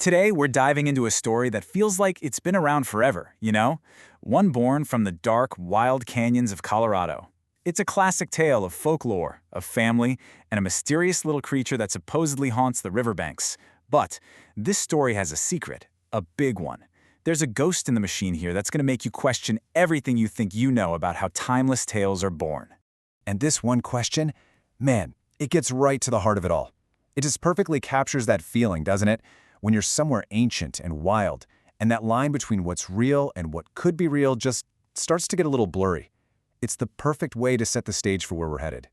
Today, we're diving into a story that feels like it's been around forever, you know? One born from the dark, wild canyons of Colorado. It's a classic tale of folklore, of family, and a mysterious little creature that supposedly haunts the riverbanks. But this story has a secret, a big one. There's a ghost in the machine here that's going to make you question everything you think you know about how timeless tales are born. And this one question, man, it gets right to the heart of it all. It just perfectly captures that feeling, doesn't it? When you're somewhere ancient and wild, and that line between what's real and what could be real just starts to get a little blurry. It's the perfect way to set the stage for where we're headed.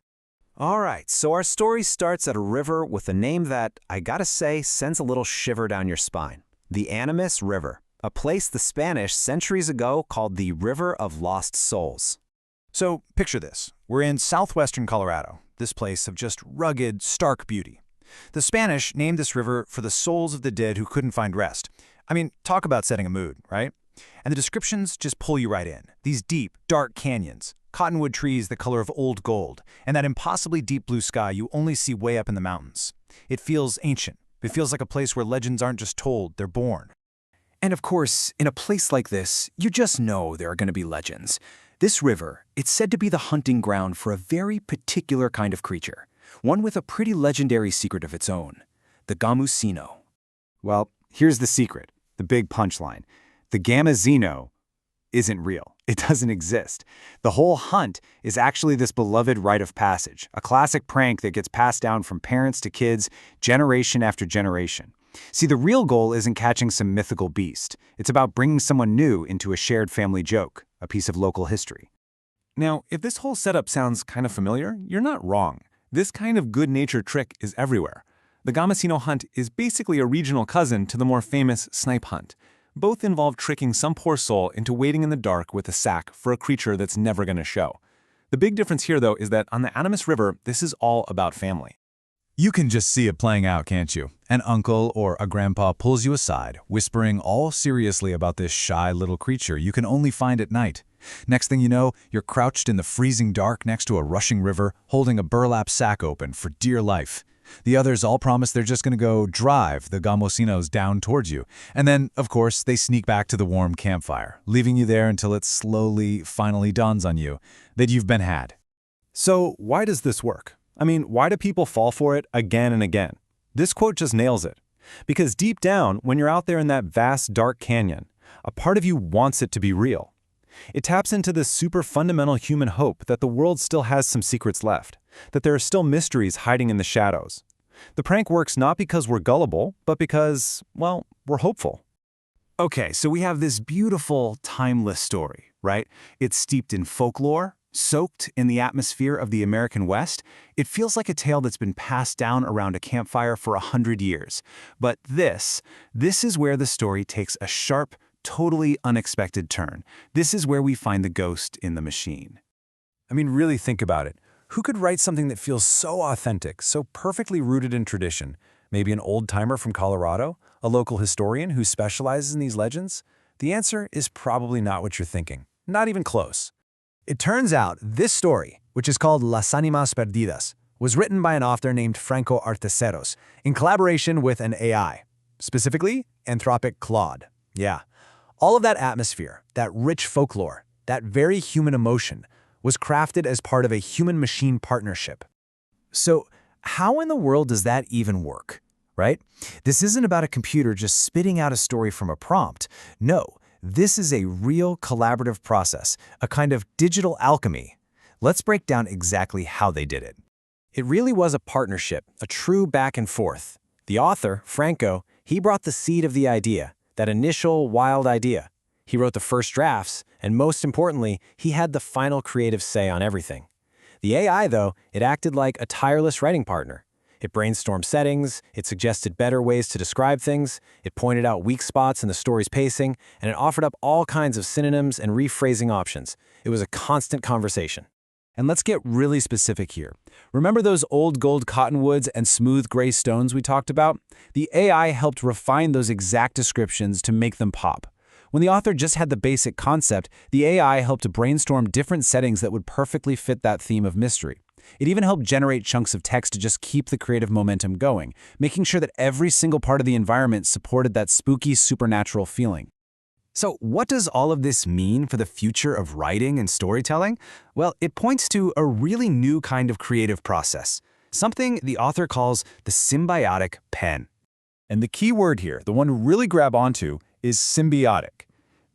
All right, so our story starts at a river with a name that, I gotta say, sends a little shiver down your spine. The Animas River, a place the Spanish centuries ago called the River of Lost Souls. So picture this. We're in southwestern Colorado, this place of just rugged, stark beauty. The Spanish named this river for the souls of the dead who couldn't find rest. I mean, talk about setting a mood, right? And the descriptions just pull you right in. These deep, dark canyons, cottonwood trees the color of old gold, and that impossibly deep blue sky you only see way up in the mountains. It feels ancient. It feels like a place where legends aren't just told, they're born. And of course, in a place like this, you just know there are going to be legends. This river, it's said to be the hunting ground for a very particular kind of creature. One with a pretty legendary secret of its own, the Gamusino. Well, here's the secret, the big punchline. The Gamusino isn't real. It doesn't exist. The whole hunt is actually this beloved rite of passage, a classic prank that gets passed down from parents to kids, generation after generation. See, the real goal isn't catching some mythical beast. It's about bringing someone new into a shared family joke, a piece of local history. Now, if this whole setup sounds kind of familiar, you're not wrong. This kind of good-natured trick is everywhere. The Gamusino hunt is basically a regional cousin to the more famous snipe hunt. Both involve tricking some poor soul into waiting in the dark with a sack for a creature that's never going to show. The big difference here, though, is that on the Animas River, this is all about family. You can just see it playing out, can't you? An uncle or a grandpa pulls you aside, whispering all seriously about this shy little creature you can only find at night. Next thing you know, you're crouched in the freezing dark next to a rushing river, holding a burlap sack open for dear life. The others all promise they're just going to go drive the Gamusinos down towards you. And then, of course, they sneak back to the warm campfire, leaving you there until it finally dawns on you that you've been had. So why does this work? I mean, why do people fall for it again and again? This quote just nails it. Because deep down, when you're out there in that vast, dark canyon, a part of you wants it to be real. It taps into this super fundamental human hope that the world still has some secrets left, that there are still mysteries hiding in the shadows. The prank works not because we're gullible, but because, well, we're hopeful. Okay, so we have this beautiful, timeless story, right? It's steeped in folklore, soaked in the atmosphere of the American West. It feels like a tale that's been passed down around a campfire for 100 years. But this is where the story takes a sharp, totally unexpected turn. This is where we find the ghost in the machine. I mean, really think about it. Who could write something that feels so authentic, so perfectly rooted in tradition? Maybe an old-timer from Colorado? A local historian who specializes in these legends? The answer is probably not what you're thinking. Not even close. It turns out this story, which is called Las Animas Perdidas, was written by an author named Franco Arteseros in collaboration with an AI, specifically Anthropic Claude. Yeah, all of that atmosphere, that rich folklore, that very human emotion was crafted as part of a human-machine partnership. So how in the world does that even work, right? This isn't about a computer just spitting out a story from a prompt. No, this is a real collaborative process, a kind of digital alchemy. Let's break down exactly how they did it. It really was a partnership, a true back and forth. The author, Franco, he brought the seed of the idea, that initial wild idea. He wrote the first drafts, and most importantly, he had the final creative say on everything. The AI, though, it acted like a tireless writing partner. It brainstormed settings, it suggested better ways to describe things, it pointed out weak spots in the story's pacing, and it offered up all kinds of synonyms and rephrasing options. It was a constant conversation. And let's get really specific here. Remember those old gold cottonwoods and smooth gray stones we talked about? The AI helped refine those exact descriptions to make them pop. When the author just had the basic concept, the AI helped to brainstorm different settings that would perfectly fit that theme of mystery. It even helped generate chunks of text to just keep the creative momentum going, making sure that every single part of the environment supported that spooky, supernatural feeling. So what does all of this mean for the future of writing and storytelling? Well, it points to a really new kind of creative process, something the author calls the symbiotic pen. And the key word here, the one to really grab onto, is symbiotic.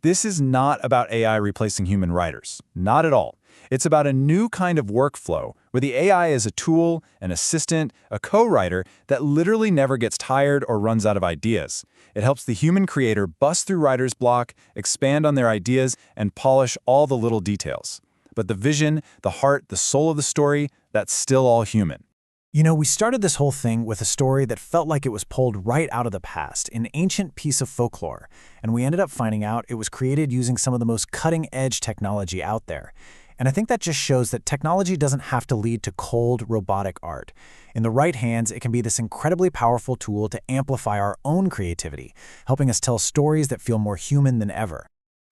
This is not about AI replacing human writers. Not at all. It's about a new kind of workflow where the AI is a tool, an assistant, a co-writer that literally never gets tired or runs out of ideas. It helps the human creator bust through writer's block, expand on their ideas, and polish all the little details. But the vision, the heart, the soul of the story, that's still all human. You know, we started this whole thing with a story that felt like it was pulled right out of the past, an ancient piece of folklore, and we ended up finding out it was created using some of the most cutting-edge technology out there. And I think that just shows that technology doesn't have to lead to cold, robotic art. In the right hands, it can be this incredibly powerful tool to amplify our own creativity, helping us tell stories that feel more human than ever.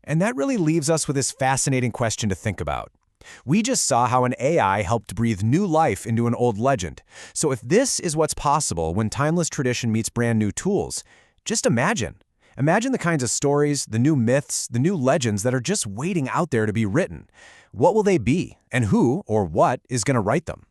And that really leaves us with this fascinating question to think about. We just saw how an AI helped breathe new life into an old legend. So if this is what's possible when timeless tradition meets brand new tools, just imagine. Imagine the kinds of stories, the new myths, the new legends that are just waiting out there to be written. What will they be, and who or what is going to write them?